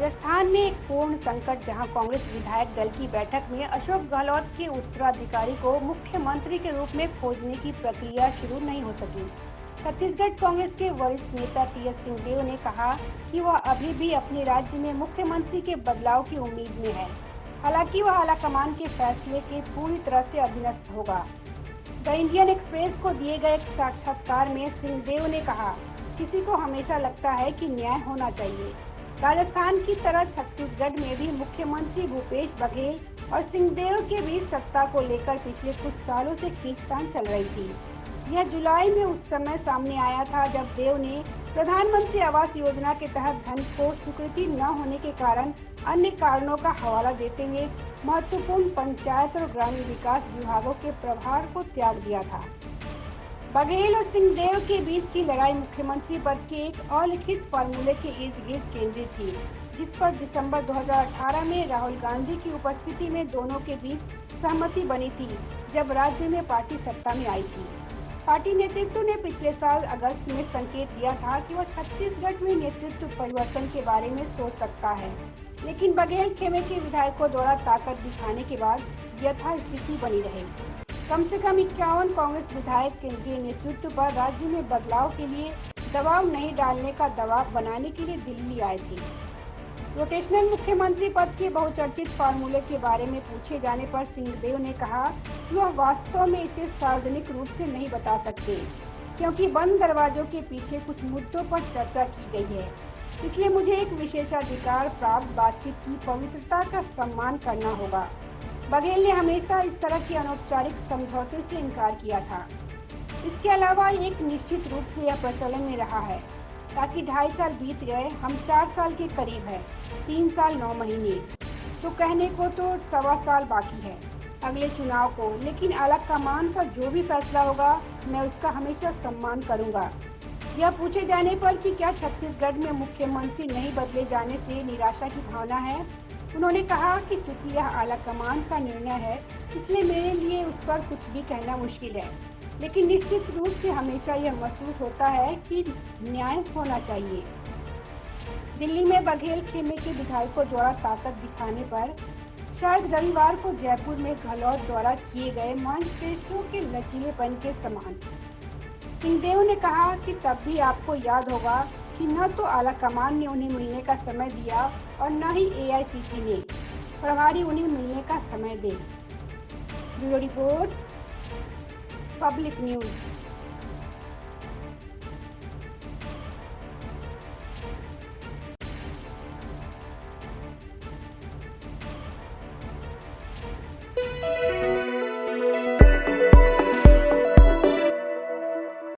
राजस्थान में एक पूर्ण संकट, जहां कांग्रेस विधायक दल की बैठक में अशोक गहलोत के उत्तराधिकारी को मुख्यमंत्री के रूप में खोजने की प्रक्रिया शुरू नहीं हो सकी। छत्तीसगढ़ कांग्रेस के वरिष्ठ नेता टीएस सिंहदेव ने कहा कि वह अभी भी अपने राज्य में मुख्यमंत्री के बदलाव की उम्मीद में है। हालांकि वह आलाकमान के फैसले के पूरी तरह से अधीनस्थ होगा। द इंडियन एक्सप्रेस को दिए गए एक साक्षात्कार में सिंहदेव ने कहा, किसी को हमेशा लगता है कि न्याय होना चाहिए। राजस्थान की तरह छत्तीसगढ़ में भी मुख्यमंत्री भूपेश बघेल और सिंहदेव के बीच सत्ता को लेकर पिछले कुछ सालों से खींचतान चल रही थी। यह जुलाई में उस समय सामने आया था जब देव ने प्रधानमंत्री आवास योजना के तहत धन को स्वीकृति न होने के कारण अन्य कारणों का हवाला देते हुए महत्वपूर्ण पंचायत और ग्रामीण विकास विभागों के प्रभार को त्याग दिया था। बघेल और सिंहदेव के बीच की लड़ाई मुख्यमंत्री पद के एक अलिखित फार्मूले के इर्द गिर्द केंद्रित थी, जिस पर दिसंबर 2018 में राहुल गांधी की उपस्थिति में दोनों के बीच सहमति बनी थी, जब राज्य में पार्टी सत्ता में आई थी। पार्टी नेतृत्व ने पिछले साल अगस्त में संकेत दिया था कि वह छत्तीसगढ़ में नेतृत्व परिवर्तन के बारे में सोच सकता है, लेकिन बघेल खेमे के विधायकों द्वारा ताकत दिखाने के बाद यथास्थिति बनी रही। कम से कम 51 कांग्रेस विधायक केंद्रीय नेतृत्व पर राज्य में बदलाव के लिए दबाव नहीं डालने का दबाव बनाने के लिए दिल्ली आए थे। रोटेशनल मुख्यमंत्री पद के बहुचर्चित फार्मूले के बारे में पूछे जाने पर सिंहदेव ने कहा कि वह वास्तव में इसे सार्वजनिक रूप से नहीं बता सकते, क्योंकि बंद दरवाजों के पीछे कुछ मुद्दों पर चर्चा की गई है। इसलिए मुझे एक विशेषाधिकार प्राप्त बातचीत की पवित्रता का सम्मान करना होगा। बघेल ने हमेशा इस तरह के अनौपचारिक समझौते से इनकार किया था। इसके अलावा एक निश्चित रूप से यह प्रचलन में रहा है, ताकि 2.5 साल बीत गए, हम 4 साल के करीब है, 3 साल 9 महीने, तो कहने को तो 1.25 साल बाकी है अगले चुनाव को, लेकिन आलाकमान का जो भी फैसला होगा मैं उसका हमेशा सम्मान करूंगा। यह पूछे जाने पर कि क्या छत्तीसगढ़ में मुख्यमंत्री नहीं बदले जाने से निराशा की भावना है, उन्होंने कहा कि चूंकि यह आलाकमान का निर्णय है, इसलिए मेरे लिए उस पर कुछ भी कहना मुश्किल है, लेकिन निश्चित रूप से हमेशा यह महसूस होता है कि न्याय होना चाहिए। दिल्ली में बघेल खेमे के विधायकों द्वारा ताकत दिखाने पर शायद रविवार को जयपुर में गहलोत द्वारा किए गए मांसपेशियों के लचीलेपन के समान। सिंहदेव ने कहा कि तब भी आपको याद होगा कि न तो आलाकमान ने उन्हें मिलने का समय दिया और न ही एआईसीसी ने प्रभारी उन्हें मिलने का समय दे। Bureau report, public news.